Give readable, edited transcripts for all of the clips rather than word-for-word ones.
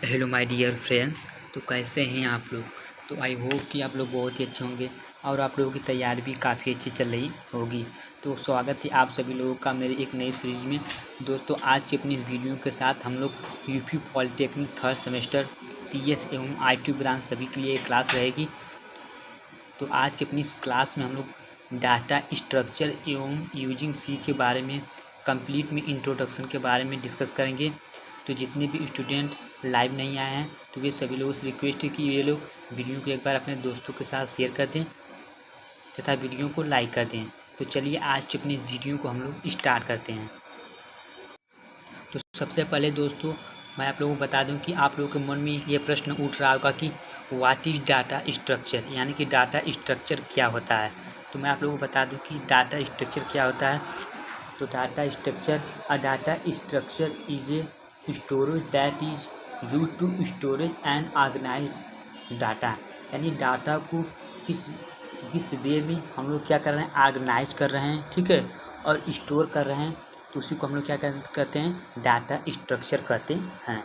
Hello my dear friends. तो कैसे हैं आप लोग। तो आई होप कि आप लोग बहुत ही अच्छे होंगे और आप लोगों की तैयारी भी काफ़ी अच्छी चल रही होगी। तो स्वागत है आप सभी लोगों का मेरे एक नई सीरीज में। दोस्तों आज की अपनी इस वीडियो के साथ हम लोग UP polytechnic third semester CS एवं IT ब्रांच सभी के लिए एक क्लास रहेगी। तो आज की अपनी इस क्लास में हम लोग डाटा स्ट्रक्चर एवं यूजिंग सी के बारे में कंप्लीट में इंट्रोडक्शन के बारे में डिस्कस करेंगे। तो जितने भी स्टूडेंट लाइव नहीं आए हैं तो वे सभी लोगों से रिक्वेस्ट है कि ये लोग वीडियो को एक बार अपने दोस्तों के साथ शेयर कर दें तथा वीडियो को लाइक कर दें। तो चलिए आज की अपनी इस वीडियो को हम लोग स्टार्ट करते हैं। तो सबसे पहले दोस्तों मैं आप लोगों को बता दूं कि आप लोगों के मन में ये प्रश्न उठ रहा होगा कि व्हाट इज़ डाटा स्ट्रक्चर, यानी कि डाटा स्ट्रक्चर क्या होता है। तो मैं आप लोगों को बता दूं कि डाटा स्ट्रक्चर क्या होता है। तो data structure is a storage that is use to storage and organise data, यानी डाटा को किस किस वे में हम लोग क्या कर रहे हैं, ऑर्गेनाइज कर रहे हैं, ठीक है, और स्टोर कर रहे हैं। तो उसी को हम लोग क्या कहते हैं, डाटा स्ट्रक्चर कहते हैं।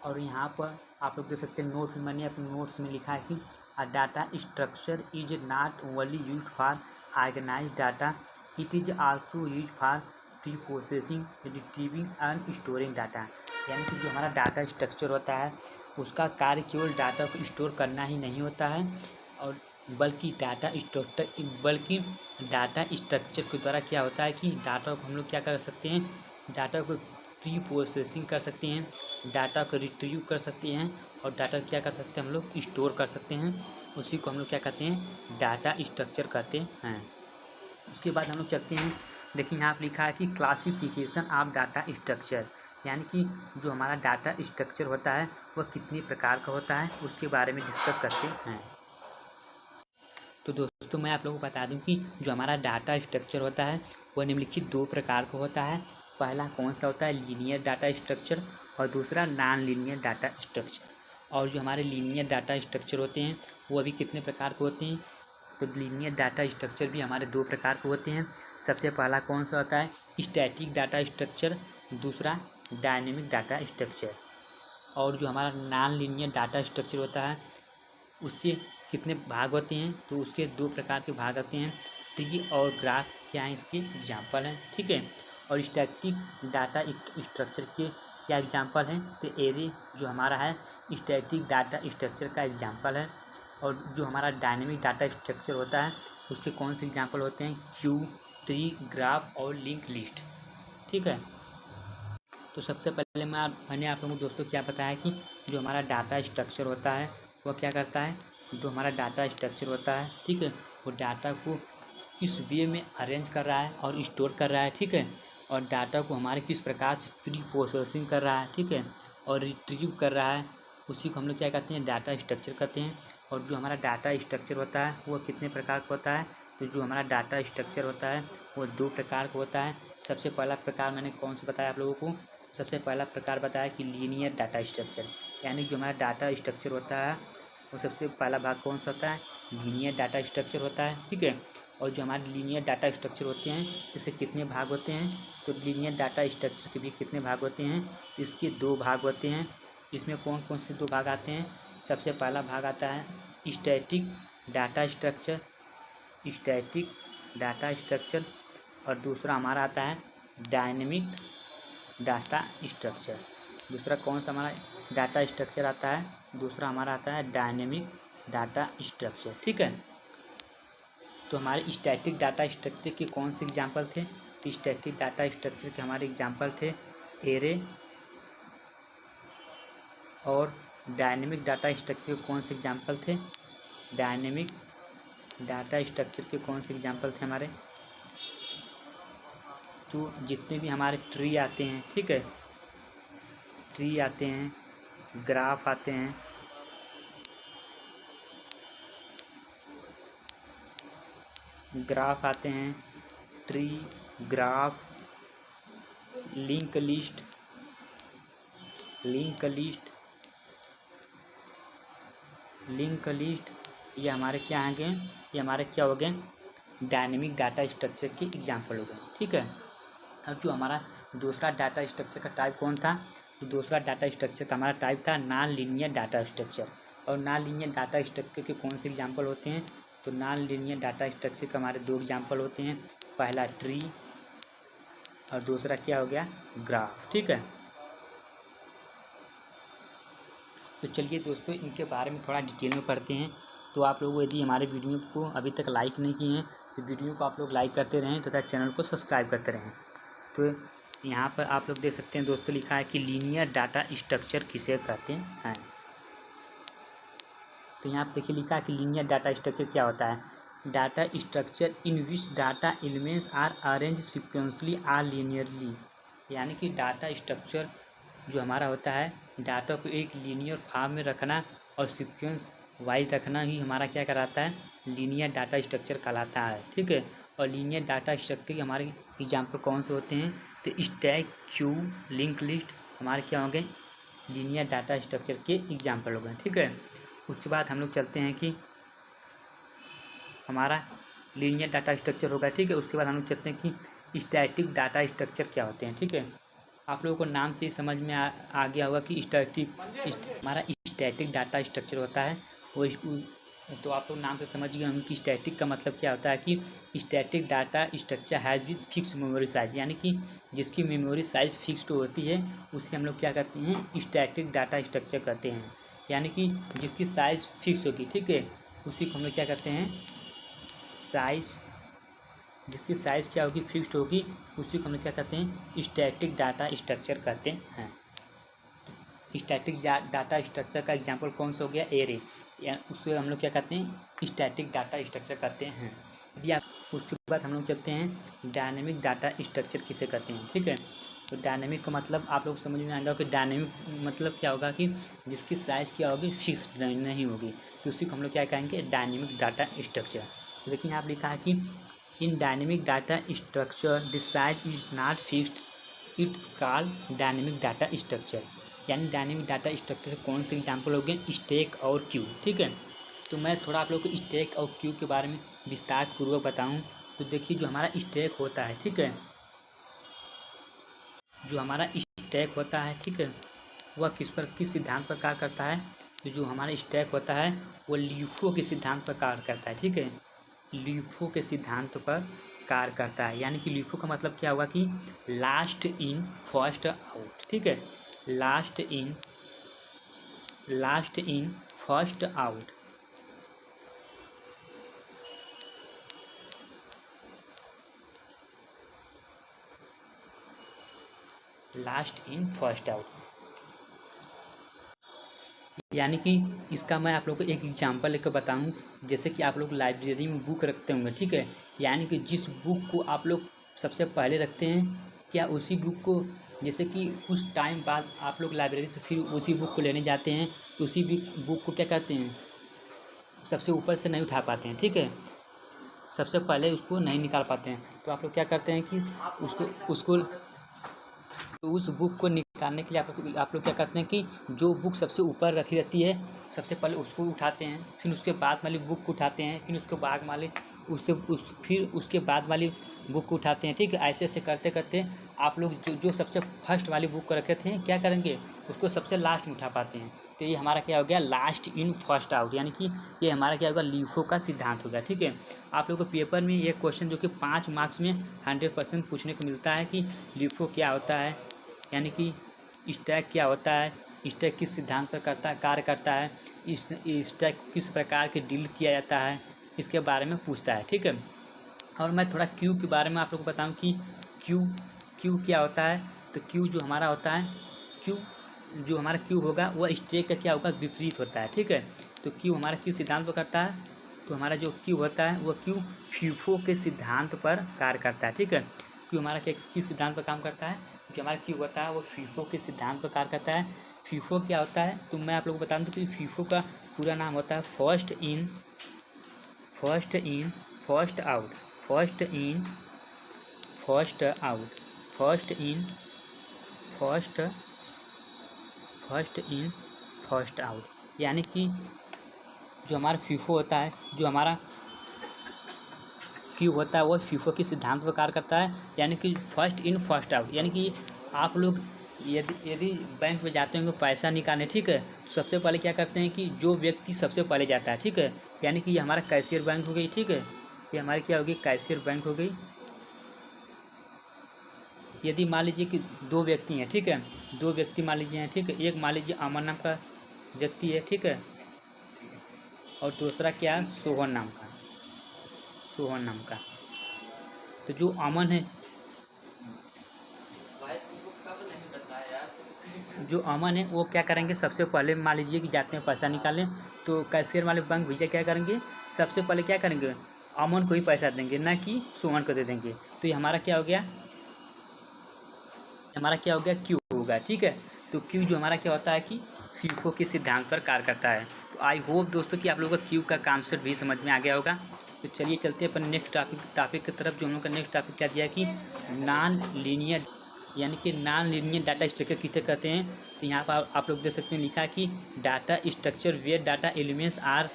और यहाँ पर आप लोग देख सकते हैं नोट में, मैंने अपने नोट्स में लिखा है कि a data structure is not only use for organise data, it is also use for preprocessing, retrieving and storing data. यानी कि जो हमारा डाटा स्ट्रक्चर होता है उसका कार्य केवल डाटा को स्टोर करना ही नहीं होता है, और बल्कि डाटा स्ट्रक्चर के द्वारा क्या होता है कि डाटा को हम लोग क्या कर सकते हैं, डाटा को प्री प्रोसेसिंग कर सकते हैं, डाटा को रिट्रीव कर सकते हैं, और डाटा क्या कर सकते हैं, हम लोग स्टोर कर सकते हैं। उसी को हम लोग क्या कहते हैं, डाटा स्ट्रक्चर कहते हैं। उसके बाद हम लोग चलते हैं, देखिए यहाँ पर लिखा है कि क्लासिफिकेशन ऑफ डाटा स्ट्रक्चर, यानी कि जो हमारा डाटा स्ट्रक्चर होता है वह कितने प्रकार का होता है उसके बारे में डिस्कस करते हैं। तो दोस्तों मैं आप लोगों को बता दूं कि जो हमारा डाटा स्ट्रक्चर होता है वह निम्नलिखित दो प्रकार का होता है। पहला कौन सा होता है, लीनियर डाटा स्ट्रक्चर, और दूसरा नॉन लीनियर डाटा स्ट्रक्चर। और जो हमारे लीनियर डाटा स्ट्रक्चर होते हैं वो अभी कितने प्रकार के होते हैं। तो लीनियर डाटा स्ट्रक्चर भी हमारे दो प्रकार के होते हैं। सबसे पहला कौन सा होता है, स्टैटिक डाटा स्ट्रक्चर, दूसरा डायनेमिक डाटा स्ट्रक्चर। और जो हमारा नॉन लीनियर डाटा स्ट्रक्चर होता है उसके कितने भाग होते हैं, तो उसके दो प्रकार के भाग होते हैं, ट्री और ग्राफ क्या है इसके एग्जाम्पल हैं, ठीक है। और स्टैटिक डाटा स्ट्रक्चर के क्या एग्जाम्पल हैं, तो एरे जो हमारा है स्टैटिक डाटा स्ट्रक्चर का एग्जाम्पल है। और जो हमारा डायनेमिक डाटा स्ट्रक्चर होता है उसके कौन से एग्जाम्पल होते हैं, क्यू, ट्री, ग्राफ और लिंक लिस्ट, ठीक है। तो सबसे पहले मैंने आप लोगों को दोस्तों क्या बताया कि जो हमारा डाटा स्ट्रक्चर होता है वह क्या करता है, जो हमारा डाटा स्ट्रक्चर होता है, ठीक है, वो डाटा को किस वे में अरेंज कर रहा है और स्टोर कर रहा है, ठीक है, और डाटा को हमारे किस प्रकार से प्री प्रोसेसिंग कर रहा है, ठीक है, और रिट्रीव कर रहा है, उसी को हम लोग क्या कहते हैं, डाटा स्ट्रक्चर कहते हैं। और जो हमारा डाटा स्ट्रक्चर होता है वो कितने प्रकार का होता है, तो जो हमारा डाटा स्ट्रक्चर होता है वो दो प्रकार का होता है। सबसे पहला प्रकार मैंने कौन सा बताया आप लोगों को, सबसे पहला प्रकार बताया कि लीनियर डाटा स्ट्रक्चर, यानी जो हमारा डाटा स्ट्रक्चर होता है वो सबसे पहला भाग कौन सा होता है, लीनियर डाटा स्ट्रक्चर होता है, ठीक है। और जो हमारे लीनियर डाटा स्ट्रक्चर होते हैं इससे कितने भाग होते हैं, तो लीनियर डाटा स्ट्रक्चर के भी कितने भाग होते हैं, तो इसके दो भाग होते हैं। इसमें कौन कौन से दो भाग आते हैं, सबसे पहला भाग आता है static data structure, static data structure, और दूसरा हमारा आता है डायनेमिक डाटा स्ट्रक्चर। दूसरा कौन सा हमारा डाटा स्ट्रक्चर आता है, दूसरा हमारा आता है डायनेमिक डाटा स्ट्रक्चर, ठीक है। तो हमारे स्टैटिक डाटा स्ट्रक्चर के कौन से एग्जांपल थे, तो स्टैटिक डाटा स्ट्रक्चर के हमारे एग्जांपल थे एरे, और डायनेमिक डाटा स्ट्रक्चर के कौन से एग्जांपल थे, डायनेमिक डाटा स्ट्रक्चर के कौन से एग्जांपल थे हमारे, तो जितने भी हमारे ट्री आते हैं, ठीक है, ट्री आते हैं, ग्राफ आते हैं, ग्राफ आते हैं, tree, graph, link list, link list, link list, ये हमारे क्या आ गए, ये हमारे क्या हो गए, डायनेमिक डाटा स्ट्रक्चर के एग्जांपल हो गए, ठीक है। अब जो हमारा दूसरा डाटा स्ट्रक्चर का टाइप कौन था, तो दूसरा डाटा स्ट्रक्चर का हमारा टाइप था नॉन लीनियर डाटा स्ट्रक्चर। और नॉन लीनियर डाटा स्ट्रक्चर के कौन से एग्जाम्पल होते हैं, तो नॉन लीनियर डाटा स्ट्रक्चर के हमारे दो एग्जाम्पल होते हैं, पहला ट्री और दूसरा क्या हो गया, ग्राफ। ठीक है, तो चलिए दोस्तों इनके बारे में थोड़ा डिटेल में पढ़ते हैं। तो आप लोग यदि हमारे वीडियो को अभी तक लाइक नहीं किए हैं तो वीडियो को आप लोग लाइक करते रहें तथा चैनल को सब्सक्राइब करते रहें। तो यहाँ पर आप लोग देख सकते हैं दोस्तों, लिखा है कि लीनियर डाटा स्ट्रक्चर किसे कहते हैं। तो यहाँ पर देखिए लिखा है कि लीनियर डाटा स्ट्रक्चर क्या होता है, data structure in which data elements are arrange sequentially or linearly. यानी कि डाटा स्ट्रक्चर जो हमारा होता है, डाटा को एक लीनियर फॉर्म में रखना और सीक्वेंस वाइज रखना ही हमारा क्या कराता है, लीनियर डाटा स्ट्रक्चर कहलाता है। ठीक है, और लीनियर डाटा स्ट्रक्चर के हमारे एग्जाम्पल कौन से होते हैं, तो स्टैक, क्यू, लिंक लिस्ट हमारे क्या होंगे, लीनियर डाटा स्ट्रक्चर के एग्जाम्पल हो गए। ठीक है, उसके बाद हम लोग चलते हैं कि हमारा लीनियर डाटा स्ट्रक्चर होगा। ठीक है, उसके बाद हम लोग चलते हैं कि स्टैटिक डाटा स्ट्रक्चर क्या होते हैं। ठीक है, आप लोगों को नाम से ही समझ में आ गया होगा कि हमारा स्टैटिक डाटा स्ट्रक्चर होता है वो तो आप लोग नाम से समझ गए होंगे कि स्टैटिक का मतलब क्या होता है कि static data structure has with fix memory size, यानी कि जिसकी मेमोरी साइज फिक्स्ड होती है उसे हम लोग क्या कहते हैं, स्टैटिक डाटा स्ट्रक्चर कहते हैं। यानी कि जिसकी साइज फिक्स होगी, ठीक है, उसी को हम लोग क्या कहते हैं, साइज, जिसकी साइज़ क्या होगी, फिक्स्ड होगी, उसी को हम लोग क्या कहते हैं, स्टैटिक डाटा स्ट्रक्चर कहते हैं। स्टैटिक डाटा स्ट्रक्चर का एग्जांपल कौन सा हो गया, एरे, या उसको हम लोग क्या कहते हैं, स्टैटिक डाटा स्ट्रक्चर कहते हैं। यदि आप उसके बाद हम लोग चलते हैं डायनेमिक डाटा स्ट्रक्चर किसे कहते हैं। ठीक है, तो डायनेमिक का मतलब आप लोग समझ में आएगा कि डायनेमिक मतलब क्या होगा कि जिसकी साइज़ क्या होगी, फिक्स नहीं होगी, तो उसी को हम लोग क्या कहेंगे, डायनेमिक डाटा स्ट्रक्चर। तो देखिए यहाँ पर लिखा है कि in dynamic data structure the size is not fixed, it's called dynamic data structure. यानी डायनेमिक डाटा स्ट्रक्चर कौन से एग्जांपल हो गए, स्टैक और क्यू। ठीक है, तो मैं थोड़ा आप लोग को स्टैक और क्यू के बारे में विस्तार पूर्वक बताऊं। तो देखिए जो हमारा स्टैक होता है, ठीक है, जो हमारा स्टैक होता है, ठीक है, वह किस सिद्धांत पर कार्य करता है, तो जो हमारा स्टैक होता है वो लीफो के सिद्धांत पर कार्य करता है। ठीक है, लीफो के सिद्धांत पर कार्य करता है। यानी कि लीफो का मतलब क्या हुआ कि लास्ट इन फर्स्ट आउट। ठीक है, last in first out. Last in first out, यानी कि इसका मैं आप लोग को एक एग्जांपल लेकर बताऊं। जैसे कि आप लोग लाइब्रेरी में बुक रखते होंगे, ठीक है, यानी कि जिस बुक को आप लोग सबसे पहले रखते हैं, क्या उसी बुक को, जैसे कि कुछ टाइम बाद आप लोग लाइब्रेरी से फिर उसी बुक को लेने जाते हैं, तो उसी बुक को क्या कहते हैं, सबसे ऊपर से नहीं उठा पाते हैं। ठीक है, सबसे पहले उसको नहीं निकाल पाते हैं, तो आप लोग क्या करते हैं कि उसको तो उस बुक को निकालने के लिए आप लोग क्या करते हैं कि जो बुक सबसे ऊपर रखी रहती है, सबसे पहले उसको उठाते हैं, फिर उसके बाद वाली बुक को उठाते हैं, फिर उसके बाद वाले फिर उसके बाद वाली बुक को उठाते हैं। ठीक है, ऐसे ऐसे करते करते आप लोग जो सबसे फर्स्ट वाली बुक को रखे थे, क्या करेंगे, उसको सबसे लास्ट में उठा पाते हैं। तो ये हमारा क्या हो गया, लास्ट इन फर्स्ट आउट, यानी कि ये हमारा क्या होगा, लीफो का सिद्धांत हो गया। ठीक है, आप लोगों को पेपर में एक क्वेश्चन जो कि 5 मार्क्स में 100% पूछने को मिलता है कि लीफो क्या होता है, यानी कि स्टैक क्या होता है, स्टैक किस सिद्धांत पर कार्य करता है, इस स्टैक किस प्रकार के डील किया जाता है, इसके बारे में पूछता है। ठीक है, और मैं थोड़ा क्यू के बारे में आप लोग को बताऊं कि क्यू क्या होता है। तो क्यू जो हमारा होता है, जो हमारा क्यू होगा वह स्टैक का क्या होगा, विपरीत होता है। ठीक है, तो क्यू हमारा किस सिद्धांत पर करता है, तो हमारा जो क्यू होता है वह क्यू फीफो के सिद्धांत पर कार्य करता है। ठीक है, क्यू हमारा किस सिद्धांत पर काम करता है, जो हमारा क्यू होता है वो फीफो के सिद्धांत पर कार्य करता है। फीफो क्या होता है, तो मैं आप लोगों को बता दूं कि फीफो का पूरा नाम होता है first in first out, first in first out, first in first out. यानी कि जो हमारा फीफो होता है, जो हमारा क्यू होता है वो फीफो के सिद्धांत पर कार्य करता है, यानी कि फर्स्ट इन फर्स्ट आउट। यानी कि आप लोग यदि बैंक में जाते हैं पैसा निकालने, ठीक है, तो सबसे पहले क्या करते हैं कि जो व्यक्ति सबसे पहले जाता है, ठीक है, यानी कि ये हमारा कैशियर बैंक हो गई, ठीक है, ये हमारी क्या होगी, कैशियर बैंक हो गई। यदि मान लीजिए कि दो व्यक्ति हैं, ठीक है, दो व्यक्ति मान लीजिए हैं, ठीक है, एक मान लीजिए अमन नाम का व्यक्ति है, ठीक है, और दूसरा क्या है, सोहन नाम का। तो जो अमन है, वो क्या करेंगे, सबसे पहले मान लीजिए कि जाते हैं पैसा निकालें, तो कैशियर वाले बैंक भैया क्या करेंगे, सबसे पहले क्या करेंगे, अमन को ही पैसा देंगे, ना कि सोहन को दे देंगे। तो ये हमारा क्या हो गया, क्यू होगा, ठीक है। तो क्यू जो हमारा क्या होता है कि फीफो के सिद्धांत पर कार्य करता है। तो आई होप दोस्तों कि आप लोगों को क्यू का कॉन्सेप्ट भी समझ में आ गया होगा। तो चलिए चलते हैं अपन नेक्स्ट टॉपिक की तरफ। जो हम लोग का नेक्स्ट टॉपिक क्या दिया है कि नॉन लीनियर, यानी कि नॉन लीनियर डाटा स्ट्रक्चर किसे कहते हैं। तो यहाँ पर आप लोग देख सकते हैं लिखा है कि data structure where data elements are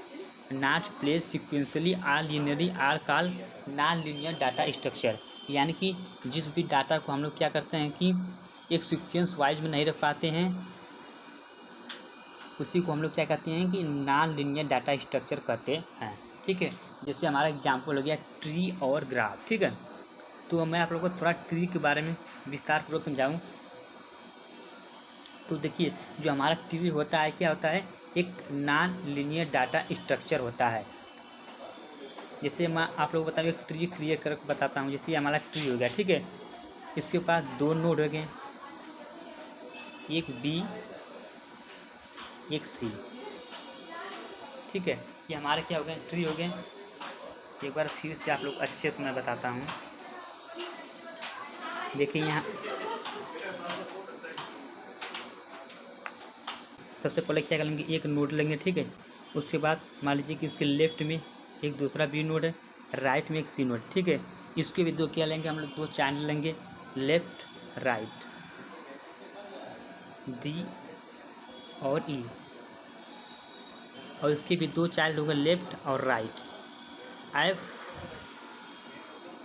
not place sequentially or linearly are called non linear data structure. यानी कि जिस भी डाटा को हम लोग क्या करते हैं कि एक सीक्वेंस वाइज में नहीं रख पाते हैं, उसी को हम लोग क्या कहते हैं कि नॉन लीनियर डाटा स्ट्रक्चर कहते हैं, ठीक है। जैसे हमारा एग्जाम्पल हो गया ट्री और ग्राफ, ठीक है। तो मैं आप लोगों को थोड़ा ट्री के बारे में विस्तारपूर्वक समझाऊँ। तो देखिए, जो हमारा ट्री होता है क्या होता है, एक नॉन लीनियर डाटा स्ट्रक्चर होता है। जैसे मैं आप लोगों को बताऊँ, एक ट्री क्रिएट कर बताता हूँ। जैसे हमारा ट्री हो गया, ठीक है, इसके पास दो नोड हो गए, एक बी एक सी, ठीक है। ये हमारे क्या हो गए, ट्री हो गए। एक बार फिर से आप लोग अच्छे से मैं बताता हूँ। देखिए यहाँ सबसे पहले क्या करेंगे, एक नोड लेंगे, ठीक है। उसके बाद मान लीजिए कि इसके लेफ्ट में एक दूसरा बी नोड है, राइट में एक सी नोड, ठीक है। इसके भी दो क्या लेंगे हम लोग, दो चैनल लेंगे, लेफ्ट राइट, डी और ई, और इसके भी दो चाइल्ड होंगे, लेफ्ट और राइट, एफ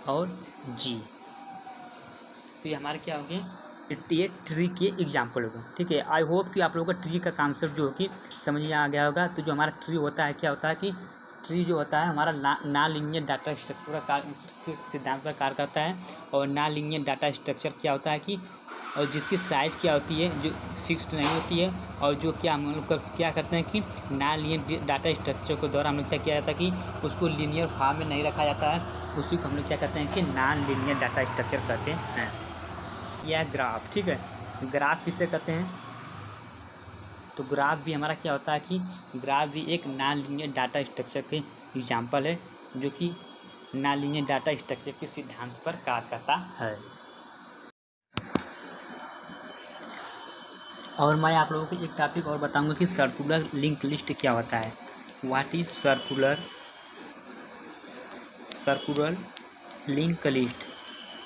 और जी। तो ये हमारे क्या हो गए, ये ट्री के एग्जाम्पल होगा, ठीक है। आई होप कि आप लोगों का ट्री का कॉन्सेप्ट जो कि समझ में आ गया होगा। तो जो हमारा ट्री होता है क्या होता है कि ट्री जो होता है हमारा नॉन लीनियर डाटा स्ट्रक्चर के सिद्धांत पर कार्य करता है। और नॉन लीनियर डाटा स्ट्रक्चर क्या होता है कि और जिसकी साइज़ क्या होती है, जो फिक्स्ड नहीं होती है, और जो क्या हम लोग क्या करते हैं कि नॉन लीनियर डाटा स्ट्रक्चर के द्वारा हम लोग क्या किया जाता है कि उसको लीनियर फॉर्म में नहीं रखा जाता है, उसी को हम लोग क्या कहते हैं कि नॉन लीनियर डाटा स्ट्रक्चर कहते हैं। या ग्राफ, ठीक है, ग्राफ किसे कहते हैं। तो ग्राफ भी हमारा क्या होता है कि ग्राफ भी एक नॉन लीनियर डाटा स्ट्रक्चर के एग्जाम्पल है, जो कि नॉन लीनियर डाटा स्ट्रक्चर के सिद्धांत पर कार्य करता है। और मैं आप लोगों को एक टॉपिक और बताऊंगा कि सर्कुलर लिंक लिस्ट क्या होता है। What is circular link list.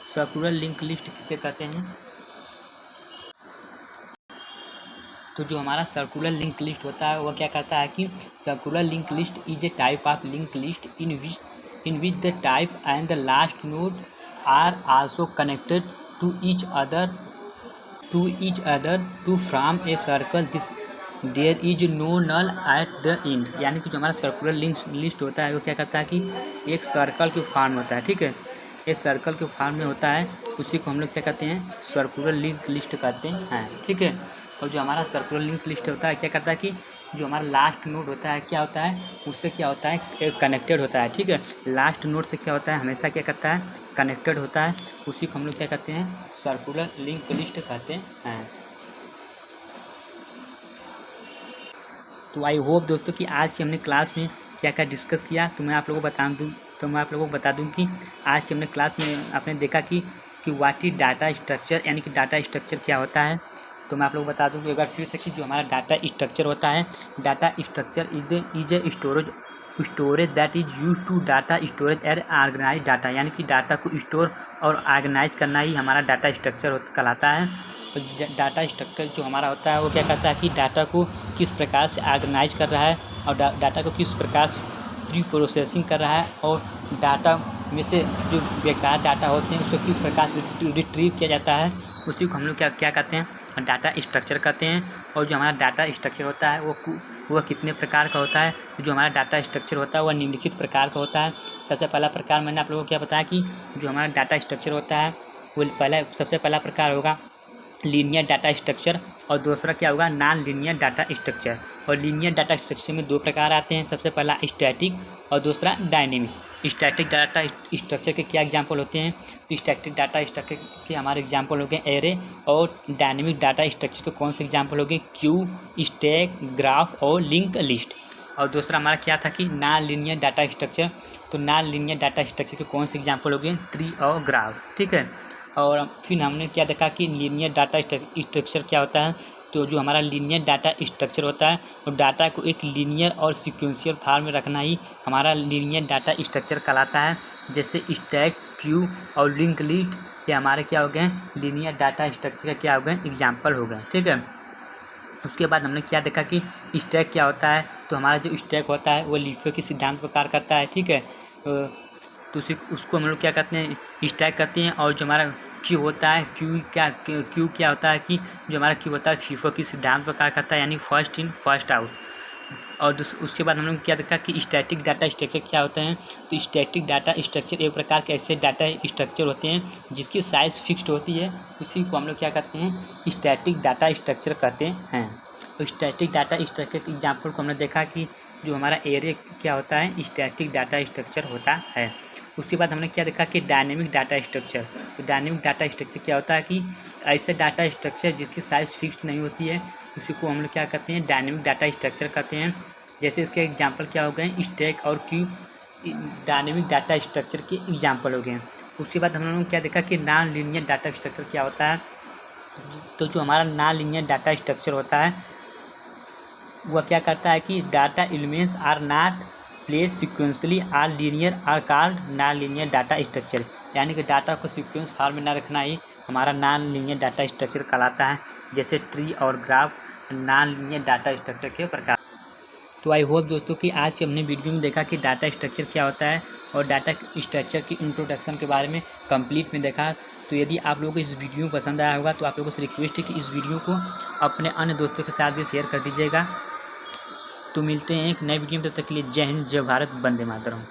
Circular link list किसे कहते हैं। तो जो हमारा सर्कुलर लिंक लिस्ट होता है वो क्या करता है कि circular link list is a type of link list in which the type and the last node are also connected to each other to from a circle this there is no null at the end. यानी कि जो हमारा circular link list होता है वो क्या करता है कि एक सर्कल के फॉर्म होता है, ठीक है, एक सर्कल के फॉर्म में होता है, उसी को हम लोग क्या कहते हैं, सर्कुलर लिंक लिस्ट कहते हैं, ठीक है। और जो हमारा सर्कुलर लिंक लिस्ट होता है क्या करता है कि जो हमारा लास्ट नोड होता है क्या होता है, उससे क्या होता है, कनेक्टेड होता है, ठीक है। लास्ट नोड से क्या होता है, हमेशा क्या करता है, कनेक्टेड होता है, उसी को हम लोग क्या कहते हैं, सर्कुलर लिंक लिस्ट कहते हैं। तो आई होप दोस्तों कि आज की हमने क्लास में क्या क्या डिस्कस किया, तो मैं आप लोगों को बता दूं कि आज की हमने क्लास में आपने देखा कि व्हाट इज डाटा स्ट्रक्चर, यानी कि डाटा स्ट्रक्चर क्या होता है। तो मैं आप लोग बता दूं कि अगर फिर से कि जो हमारा डाटा स्ट्रक्चर होता है, data structure is a storage that is use to data storage and organise data. यानी कि डाटा को स्टोर और ऑर्गेनाइज करना ही हमारा डाटा स्ट्रक्चर कहलाता है। और डाटा स्ट्रक्चर जो हमारा होता है वो क्या करता है कि डाटा को किस प्रकार से ऑर्गेनाइज कर रहा है और डाटा को किस प्रकार से प्री प्रोसेसिंग कर रहा है और डाटा में से जो बेकार डाटा होते हैं उसको किस प्रकार से रिट्रीव किया जाता है, उसी को हम लोग क्या कहते हैं, डाटा स्ट्रक्चर कहते हैं। और जो हमारा डाटा स्ट्रक्चर होता है वह कितने प्रकार का होता है। जो हमारा डाटा स्ट्रक्चर होता है वह निम्नलिखित प्रकार का होता है। सबसे पहला प्रकार मैंने आप लोगों को क्या बताया कि जो हमारा डाटा स्ट्रक्चर होता है वो सबसे पहला प्रकार होगा लीनियर डाटा स्ट्रक्चर, और दूसरा क्या होगा नॉन लीनियर डाटा स्ट्रक्चर। और लीनियर डाटा स्ट्रक्चर में दो प्रकार आते हैं, सबसे पहला स्टैटिक और दूसरा डायनेमिक। स्टैटिक डाटा स्ट्रक्चर के क्या एग्जांपल होते हैं, तो स्टैटिक डाटा स्ट्रक्चर के हमारे एग्जांपल हो गए एरे, और डायनेमिक डाटा स्ट्रक्चर के कौन से एग्जांपल हो गए क्यू, स्टैक, ग्राफ और लिंक लिस्ट। और दूसरा हमारा क्या था कि नॉन लीनियर डाटा स्ट्रक्चर, तो नॉन लीनियर डाटा स्ट्रक्चर के कौन से एग्जांपल हो गए ट्री और ग्राफ, ठीक है। और फिर हमने क्या देखा कि लीनियर डाटा स्ट्रक्चर क्या होता है, तो जो हमारा लीनियर डाटा स्ट्रक्चर होता है और डाटा को एक लीनियर और सीक्वेंशियल फॉर्म में रखना ही हमारा लीनियर डाटा स्ट्रक्चर कहलाता है। जैसे स्टैक, क्यू और लिंक लिस्ट ये हमारे क्या हो गए लीनियर डाटा स्ट्रक्चर का क्या हो गए एग्जाम्पल हो गए, ठीक है। उसके बाद हमने क्या देखा कि स्टैक क्या होता है, तो हमारा जो स्टैक होता है वो लीफो के सिद्धांत पर कार्य करता है, ठीक है। तो उसको हम लोग क्या कहते हैं स्टैक कहते हैं। और जो हमारा क्यू होता है, क्यू क्या होता है कि जो हमारा क्यू होता है फीफो की सिद्धांत पर कार्य करता है, यानी फर्स्ट इन फर्स्ट आउट। और उसके बाद हम लोग क्या देखा कि स्टैटिक डाटा स्ट्रक्चर क्या होते हैं, तो स्टैटिक डाटा स्ट्रक्चर एक प्रकार के ऐसे डाटा स्ट्रक्चर होते हैं जिसकी साइज़ फिक्स्ड होती है, उसी को हम लोग क्या कहते हैं स्टैटिक डाटा स्ट्रक्चर कहते हैं। तो स्टैटिक डाटा स्ट्रक्चर के एग्जाम्पल को हमने देखा कि जो हमारा एरे क्या होता है स्टैटिक डाटा स्ट्रक्चर होता है। उसके बाद हमने क्या देखा कि डायनेमिक डाटा स्ट्रक्चर, तो डायनेमिक डाटा स्ट्रक्चर क्या होता है कि ऐसे डाटा स्ट्रक्चर जिसकी साइज़ फिक्स्ड नहीं होती है उसी को हम लोग क्या कहते हैं डायनेमिक डाटा स्ट्रक्चर कहते हैं। जैसे इसके एग्जांपल क्या हो गए स्टैक और क्यू डायनेमिक डाटा स्ट्रक्चर के एग्जांपल हो गए। उसके बाद हम लोगों ने क्या देखा कि नॉन लीनियर डाटा स्ट्रक्चर क्या होता है, तो जो हमारा नॉन लीनियर डाटा स्ट्रक्चर होता है वह क्या करता है कि data elements are not place sequentially or linear are called non linear data structure, यानी कि डाटा को सीक्वेंस फॉर्म में न रखना ही हमारा नॉन लीनियर डाटा स्ट्रक्चर कहलाता है। जैसे ट्री और graph non linear data structure के प्रकार। तो आई होप दोस्तों कि आज हमने वीडियो में देखा कि डाटा स्ट्रक्चर क्या होता है और डाटा स्ट्रक्चर की इंट्रोडक्शन के बारे में कंप्लीट में देखा। तो यदि आप लोगों को इस वीडियो पसंद आया होगा तो आप लोगों से रिक्वेस्ट है कि इस वीडियो को अपने अन्य दोस्तों के साथ भी शेयर कर दीजिएगा। तो मिलते हैं एक नए वीडियो में, तब तक के लिए जय हिंद, जय भारत, वंदे मातरम।